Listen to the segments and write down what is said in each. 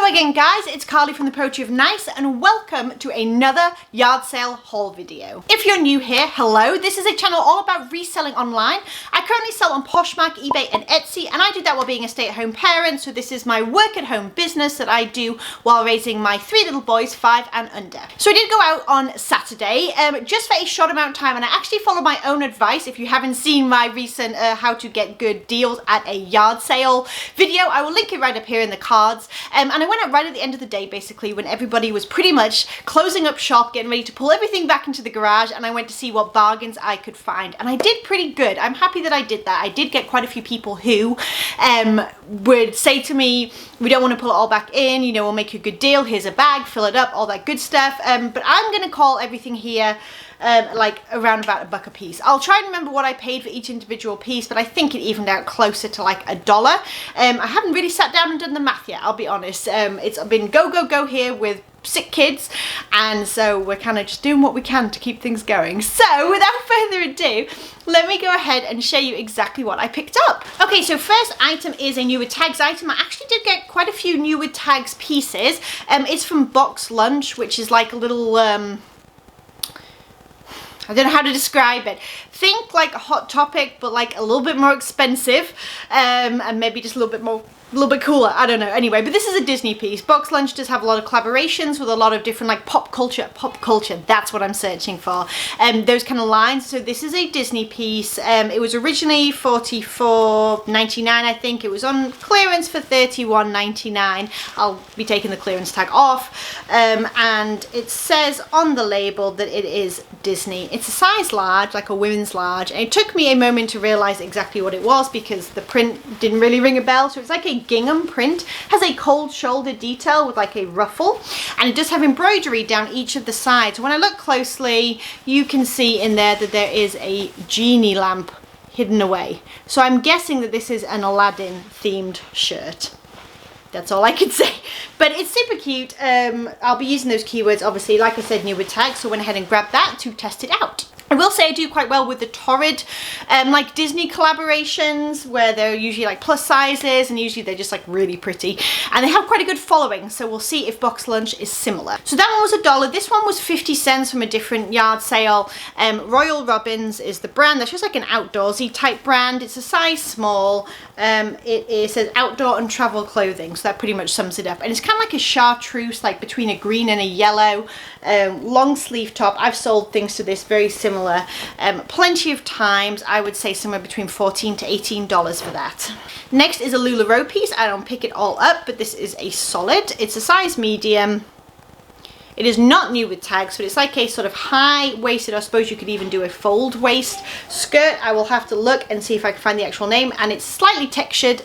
Hello again guys, it's Carly from the Poetry of Nice and welcome to another yard sale haul video. If you're new here, hello, this is a channel all about reselling online. I currently sell on Poshmark, eBay and Etsy, and I do that while being a stay-at-home parent, so this is my work-at-home business that I do while raising my 3 little boys, 5 and under. So I did go out on Saturday, just for a short amount of time, and I actually followed my own advice. If you haven't seen my recent how to get good deals at a yard sale video, I will link it right up here in the cards. And I went out right at the end of the day, basically, when everybody was pretty much closing up shop, getting ready to pull everything back into the garage, and I went to see what bargains I could find. And I did pretty good. I'm happy that I did that. I did get quite a few people who would say to me, we don't want to pull it all back in, you know, we'll make you a good deal, here's a bag, fill it up, all that good stuff. But I'm going to call everything here like around about $1 a piece. I'll try and remember what I paid for each individual piece, but I think it evened out closer to like $1. I haven't really sat down and done the math yet, I'll be honest. It's been go here with 6 kids, and so we're kind of just doing what we can to keep things going. So without further ado, let me go ahead and show you exactly what I picked up. Okay, so first item is a new with tags item. I actually did get quite a few new with tags pieces. It's from Box Lunch, which is like a little I don't know how to describe it. Think like a Hot Topic, but like a little bit more expensive, and maybe just a little bit cooler, I don't know. Anyway, but this is a Disney piece. Box Lunch does have a lot of collaborations with a lot of different like pop culture, that's what I'm searching for. Those kind of lines. So this is a Disney piece. It was originally $44.99, I think. It was on clearance for $31.99. I'll be taking the clearance tag off. And it says on the label that it is Disney. It's a size large, like a women's large. And it took me a moment to realize exactly what it was because the print didn't really ring a bell. So it's like a gingham print, has a cold shoulder detail with like a ruffle, and it does have embroidery down each of the sides. When I look closely, you can see in there that there is a genie lamp hidden away. So I'm guessing that this is an Aladdin themed shirt. That's all I can say, but it's super cute. I'll be using those keywords, obviously, like I said, new with tags, so I went ahead and grabbed that to test it out. I will say I do quite well with the Torrid like Disney collaborations where they're usually like plus sizes, and usually they're just like really pretty, and they have quite a good following, so we'll see if Box Lunch is similar. So that one was $1. This one was 50 cents from a different yard sale. Royal Robins is the brand. That's just like an outdoorsy type brand. It's a size small. It says outdoor and travel clothing, so that pretty much sums it up. And it's kind of like a chartreuse, like between a green and a yellow, long sleeve top. I've sold things to this very similar plenty of times. I would say somewhere between $14 to $18 for that. Next is a Lularoe piece. I don't pick it all up, but this is a solid. It's a size medium. It is not new with tags, but it's like a sort of high-waisted, I suppose you could even do a fold waist skirt. I will have to look and see if I can find the actual name, and it's slightly textured.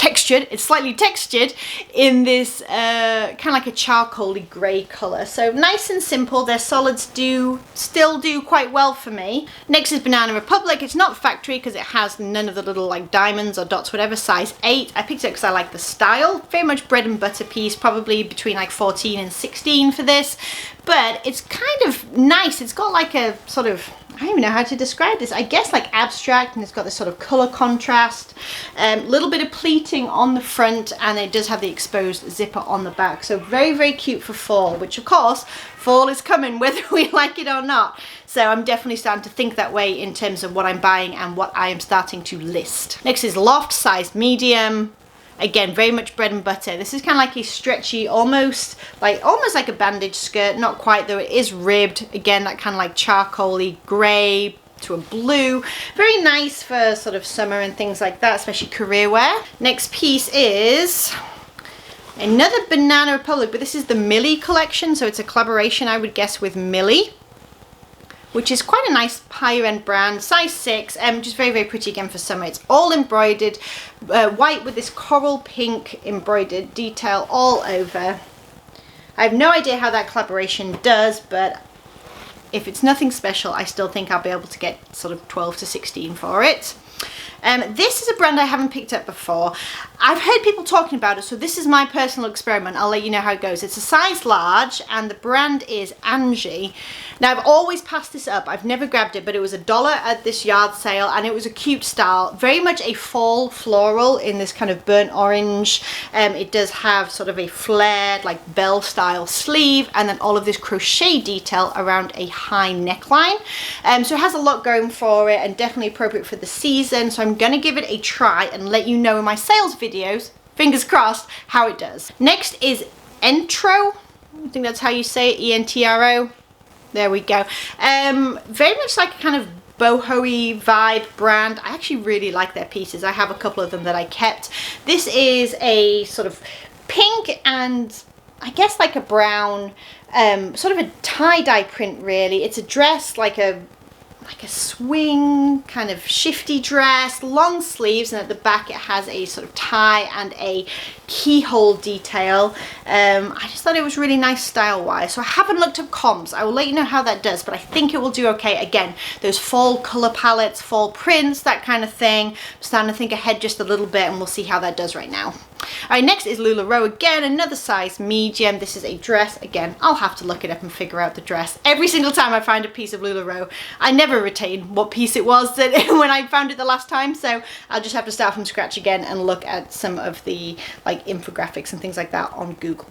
It's slightly textured in this kind of like a charcoaly grey colour. So nice and simple. Their solids still do quite well for me. Next is Banana Republic. It's not factory because it has none of the little like diamonds or dots, whatever, size 8. I picked it because I like the style. Very much bread and butter piece, probably between like 14 and 16 for this. But it's kind of nice. It's got like a sort of, I don't even know how to describe this. I guess like abstract, and it's got this sort of colour contrast. Little bit of pleating on the front, and it does have the exposed zipper on the back. So very, very cute for fall, which of course, fall is coming whether we like it or not. So I'm definitely starting to think that way in terms of what I'm buying and what I am starting to list. Next is Loft, size medium. Again, very much bread and butter. This is kind of like a stretchy, almost like a bandage skirt. Not quite, though. It is ribbed. Again, that kind of like charcoaly grey to a blue. Very nice for sort of summer and things like that, especially career wear. Next piece is another Banana Republic, but this is the Millie collection. So it's a collaboration, I would guess, with Millie, which is quite a nice higher end brand, size 6, just very, very pretty again for summer. It's all embroidered, white with this coral pink embroidered detail all over. I have no idea how that collaboration does, but if it's nothing special, I still think I'll be able to get sort of 12 to 16 for it. This is a brand I haven't picked up before. I've heard people talking about it, so this is my personal experiment. I'll let you know how it goes. It's a size large and the brand is Angie. Now I've always passed this up. I've never grabbed it, but it was $1 at this yard sale and it was a cute style. Very much a fall floral in this kind of burnt orange. It does have sort of a flared like bell style sleeve and then all of this crochet detail around a high neckline. So it has a lot going for it and definitely appropriate for the season. So I'm gonna give it a try and let you know in my sales videos, fingers crossed, how it does. Next is Entro. I think that's how you say it, E-N-T-R-O. There we go. Very much like a kind of boho-y vibe brand. I actually really like their pieces. I have a couple of them that I kept. This is a sort of pink and I guess like a brown, sort of a tie-dye print really. It's a dress like a swing kind of shifty dress, long sleeves, and at the back it has a sort of tie and a keyhole detail. I just thought it was really nice style wise. So I haven't looked up comps. I will let you know how that does, but I think it will do okay. Again, those fall color palettes, fall prints, that kind of thing. I'm starting to think ahead just a little bit and we'll see how that does right now. Alright, next is Lularoe again, another size medium. This is a dress. Again, I'll have to look it up and figure out the dress. Every single time I find a piece of Lularoe, I never retain what piece it was that when I found it the last time, so I'll just have to start from scratch again and look at some of the like infographics and things like that on Google.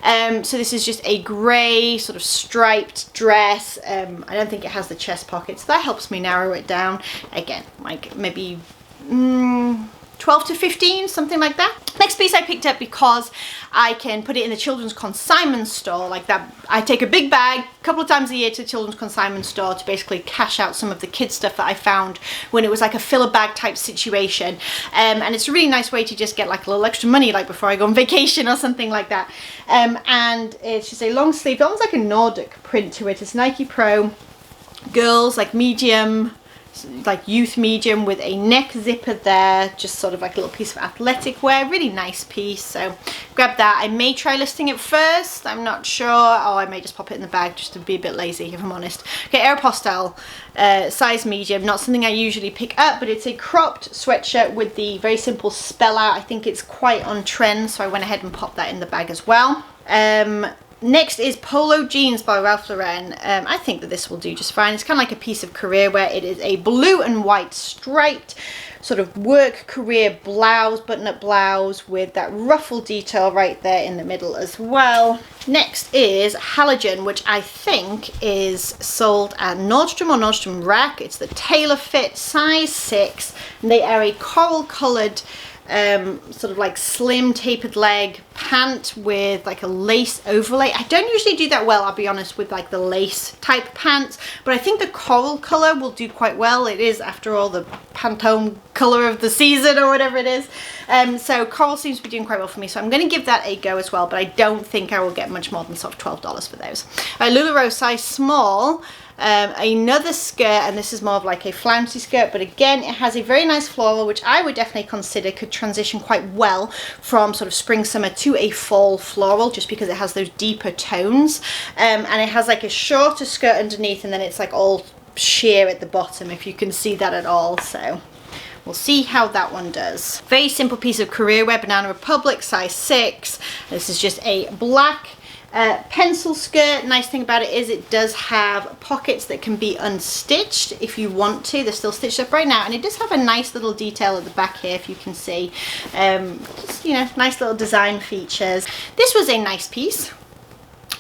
So this is just a grey sort of striped dress. I don't think it has the chest pockets. That helps me narrow it down. Again, like maybe 12 to 15, something like that. Next piece I picked up because I can put it in the children's consignment store like that. I take a big bag a couple of times a year to the children's consignment store to basically cash out some of the kids stuff that I found when it was like a filler bag type situation. And it's a really nice way to just get like a little extra money like before I go on vacation or something like that. And it's just a long sleeve, almost like a Nordic print to it. It's Nike Pro, girls like medium, like youth medium with a neck zipper there, just sort of like a little piece of athletic wear. Really nice piece, so grab that. I may try listing it first, I'm not sure, or I may just pop it in the bag just to be a bit lazy if I'm honest. Okay, Aeropostale, size medium, not something I usually pick up, but it's a cropped sweatshirt with the very simple spell out. I think it's quite on trend, so I went ahead and popped that in the bag as well. Next is Polo jeans by Ralph Lauren. I think that this will do just fine. It's kind of like a piece of career wear. It is a blue and white striped sort of work career blouse, button-up blouse with that ruffle detail right there in the middle as well. Next is Halogen, which I think is sold at Nordstrom or Nordstrom Rack. It's the tailor fit size 6, and they are a coral colored sort of like slim tapered leg pant with like a lace overlay. I don't usually do that well, I'll be honest, with like the lace type pants, but I think the coral color will do quite well. It is, after all, the Pantone color of the season or whatever it is. So coral seems to be doing quite well for me, so I'm going to give that a go as well, but I don't think I will get much more than sort of $12 for those. Lularoe size small. Another skirt, and this is more of like a flouncy skirt, but again it has a very nice floral, which I would definitely consider could transition quite well from sort of spring summer to a fall floral, just because it has those deeper tones, and it has like a shorter skirt underneath, and then it's like all sheer at the bottom, if you can see that at all. So we'll see how that one does. Very simple piece of career wear, Banana Republic, size 6. This is just a black pencil skirt. Nice thing about it is it does have pockets that can be unstitched if you want to. They're still stitched up right now, and it does have a nice little detail at the back here, if you can see. Just, you know, nice little design features. This was a nice piece.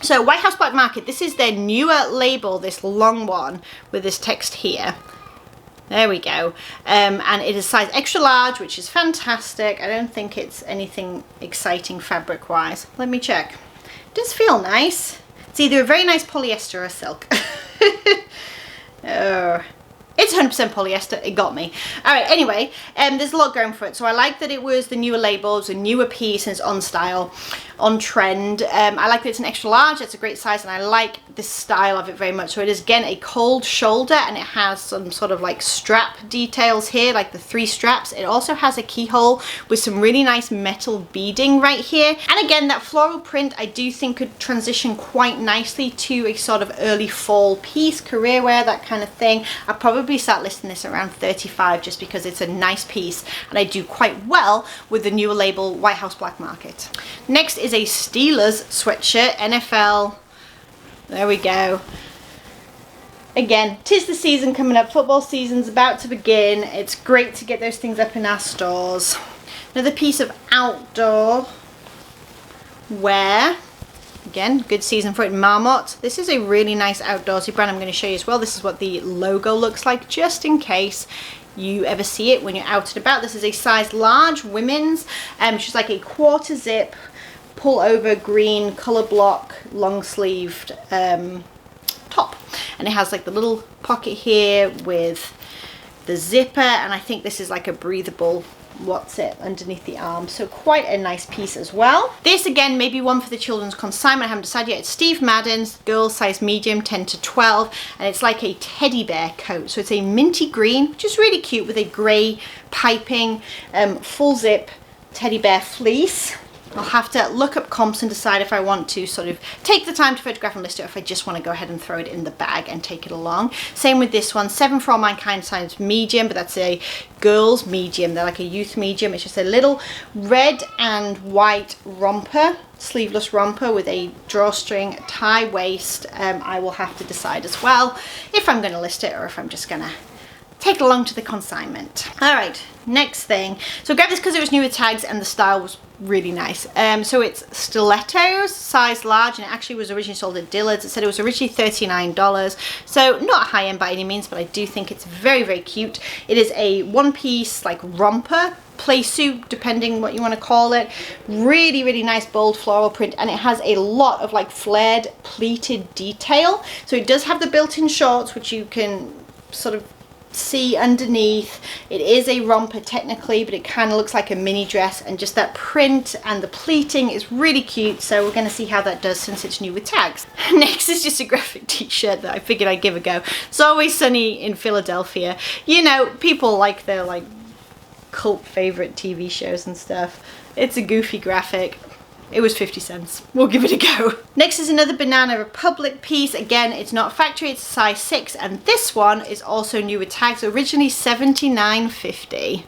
So White House Black Market, this is their newer label, this long one with this text here. There we go. And it is size extra large, which is fantastic. I don't think it's anything exciting fabric wise. Let me check. Does feel nice. It's either a very nice polyester or silk. It's 100% polyester, it got me. Alright, anyway, there's a lot going for it. So I like that it was the newer labels, a newer piece, and it's on style, on trend. I like that it's an extra large, it's a great size, and I like the style of it very much. So it is, again, a cold shoulder, and it has some sort of like strap details here, like the 3 straps. It also has a keyhole with some really nice metal beading right here. And again, that floral print I do think could transition quite nicely to a sort of early fall piece, career wear, that kind of thing. I probably probably start listing this around 35 just because it's a nice piece and I do quite well with the newer label White House Black Market. Next is a Steelers sweatshirt, NFL. There we go. Again, 'tis the season coming up. Football season's about to begin. It's great to get those things up in our stores. Another piece of outdoor wear. Again, good season for it in Marmot. This is a really nice outdoorsy brand I'm going to show you as well. This is what the logo looks like, just in case you ever see it when you're out and about. This is a size large women's, which is like a quarter zip, pull over green color block, long sleeved top. And it has like the little pocket here with the zipper, and I think this is like a breathable underneath the arm, so quite a nice piece as well. This again may be one for the children's consignment. I haven't decided yet. It's Steve Madden's, girls size medium, 10 to 12, and it's like a teddy bear coat, so it's a minty green, which is really cute, with a grey piping, full zip teddy bear fleece. I'll have to look up comps and decide if I want to sort of take the time to photograph and list it, or if I just want to go ahead and throw it in the bag and take it along. Same with this one, 7 for All Mankind size medium, but that's a girls medium. They're like a youth medium. It's just a little red and white romper, sleeveless romper with a drawstring tie waist. I will have to decide as well if I'm going to list it or if I'm just going to take it along to the consignment. All right, next thing. So I grabbed this because it was new with tags and the style was really nice. So it's stilettos, size large, and it actually was originally sold at Dillard's. It said it was originally $39, so not high end by any means, but I do think it's very, very cute. It is a one-piece like romper, play suit, depending what you want to call it. Really, really nice bold floral print, and it has a lot of like flared pleated detail. So it does have the built-in shorts, which you can sort of see underneath. It is a romper technically, but it kind of looks like a mini dress, and just that print and the pleating is really cute. So we're going to see how that does since it's new with tags. Next is just a graphic t-shirt that I figured I'd give a go. It's Always Sunny in Philadelphia. You know, people like their like cult favorite TV shows and stuff. It's a goofy graphic. It was 50 cents. We'll give it a go. Next is another Banana Republic piece. Again, it's not factory, it's a size 6, and this one is also new with tags, originally $79.50.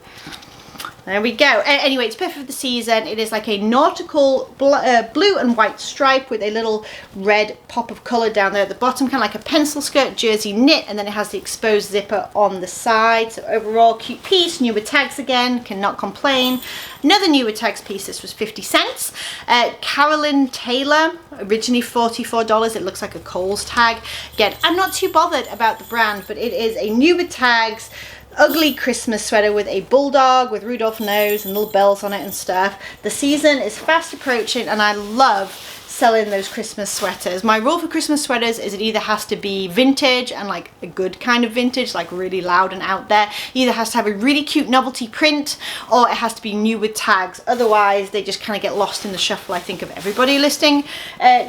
There we go. Anyway, it's perfect for the season. It is like a nautical blue and white stripe with a little red pop of color down there at the bottom, kind of like a pencil skirt, jersey knit, and then it has the exposed zipper on the side. So overall, cute piece, new with tags again, cannot complain. Another new with tags piece, this was 50 cents. Carolyn Taylor, originally $44. It looks like a Kohl's tag. Again, I'm not too bothered about the brand, but it is a new with tags, ugly Christmas sweater with a bulldog with Rudolph nose and little bells on it and stuff. The season is fast approaching, and I love selling those Christmas sweaters. My rule for Christmas sweaters is it either has to be vintage, and like a good kind of vintage, like really loud and out there. It either has to have a really cute novelty print, or it has to be new with tags. Otherwise they just kind of get lost in the shuffle, I think, of everybody listing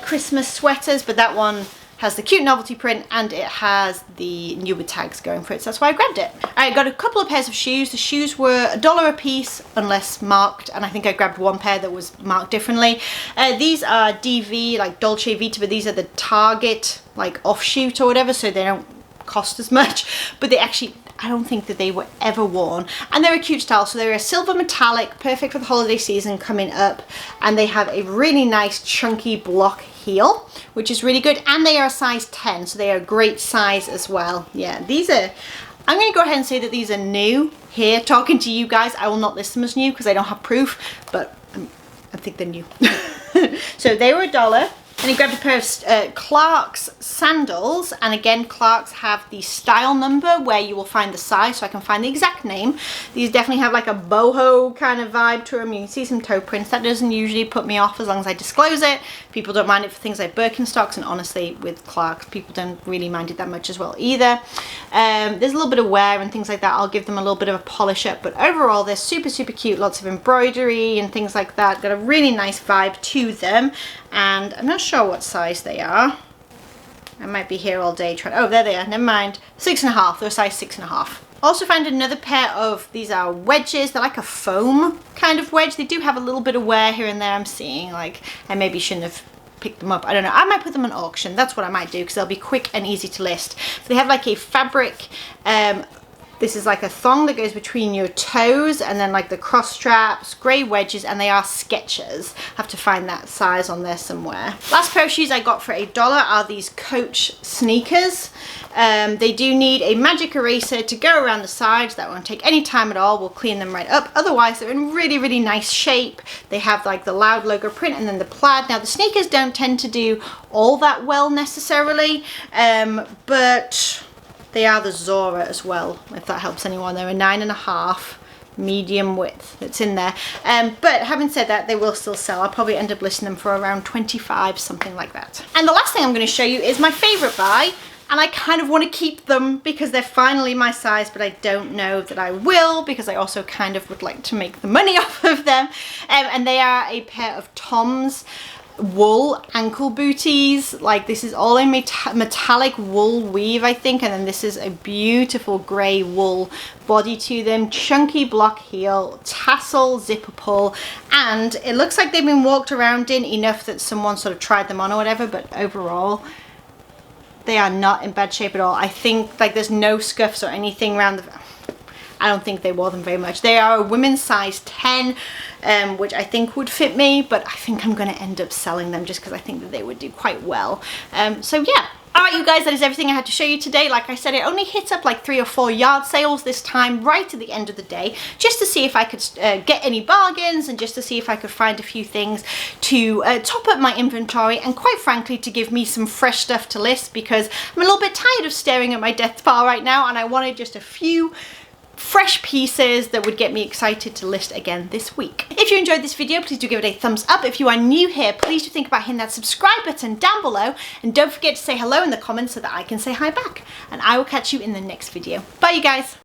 Christmas sweaters. But that one has the cute novelty print and it has the new with tags going for it, so that's why I grabbed it. I got a couple of pairs of shoes. The shoes were $1 a piece unless marked, and I think I grabbed one pair that was marked differently. These are DV, like Dolce Vita, but these are the Target like offshoot or whatever, so they don't cost as much, but they actually, I don't think that they were ever worn, and they're a cute style. So they're a silver metallic, perfect for the holiday season coming up, and they have a really nice chunky block heel, which is really good, and they are a size 10, so they are a great size as well. Yeah, these are, I'm going to go ahead and say that these are new here talking to you guys. I will not list them as new because I don't have proof, but I think they're new. So they were $1. And he grabbed a pair of Clark's sandals, and again, Clark's have the style number where you will find the size, so I can find the exact name. These definitely have like a boho kind of vibe to them. You can see some toe prints. That doesn't usually put me off as long as I disclose it. People don't mind it for things like Birkenstocks, and honestly with Clark's, people don't really mind it that much as well either. There's a little bit of wear and things like that. I'll give them a little bit of a polish up, but overall they're super, super cute. Lots of embroidery and things like that. Got a really nice vibe to them, and I'm not sure what size they are. I might be here all day trying, oh, there they are, never mind. 6.5, they're a size 6.5. Also found another pair of, these are wedges. They're like a foam kind of wedge. They do have a little bit of wear here and there, I'm seeing. Like, I maybe shouldn't have pick them up. I don't know. I might put them on auction. That's what I might do because they'll be quick and easy to list. So they have like a fabric, this is like a thong that goes between your toes, and then like the cross straps, grey wedges, and they are Skechers. Have to find that size on there somewhere. Last pair of shoes I got for $1 are these Coach sneakers. They do need a magic eraser to go around the sides. That won't take any time at all. We'll clean them right up. Otherwise, they're in really, really nice shape. They have like the loud logo print and then the plaid. Now the sneakers don't tend to do all that well necessarily, but they are the Zora as well, if that helps anyone. They're a 9.5 medium width that's in there. But having said that, they will still sell. I'll probably end up listing them for around 25, something like that. And the last thing I'm going to show you is my favorite buy. And I kind of want to keep them because they're finally my size, but I don't know that I will because I also kind of would like to make the money off of them. And they are a pair of Tom's wool ankle booties. Like this is all in metallic wool weave, I think, and then this is a beautiful grey wool body to them, chunky block heel, tassel zipper pull, and it looks like they've been walked around in enough that someone sort of tried them on or whatever, but overall they are not in bad shape at all. I think like there's no scuffs or anything around the... I don't think they wore them very much. They are a women's size 10, which I think would fit me, but I think I'm going to end up selling them just because I think that they would do quite well. So yeah. Alright you guys, that is everything I had to show you today. Like I said, it only hit up like 3 or 4 yard sales this time, right at the end of the day, just to see if I could get any bargains and just to see if I could find a few things to top up my inventory and quite frankly to give me some fresh stuff to list because I'm a little bit tired of staring at my death pile right now and I wanted just a few fresh pieces that would get me excited to list again this week. If you enjoyed this video, please do give it a thumbs up. If you are new here, please do think about hitting that subscribe button down below and don't forget to say hello in the comments so that I can say hi back. And I will catch you in the next video. Bye you guys.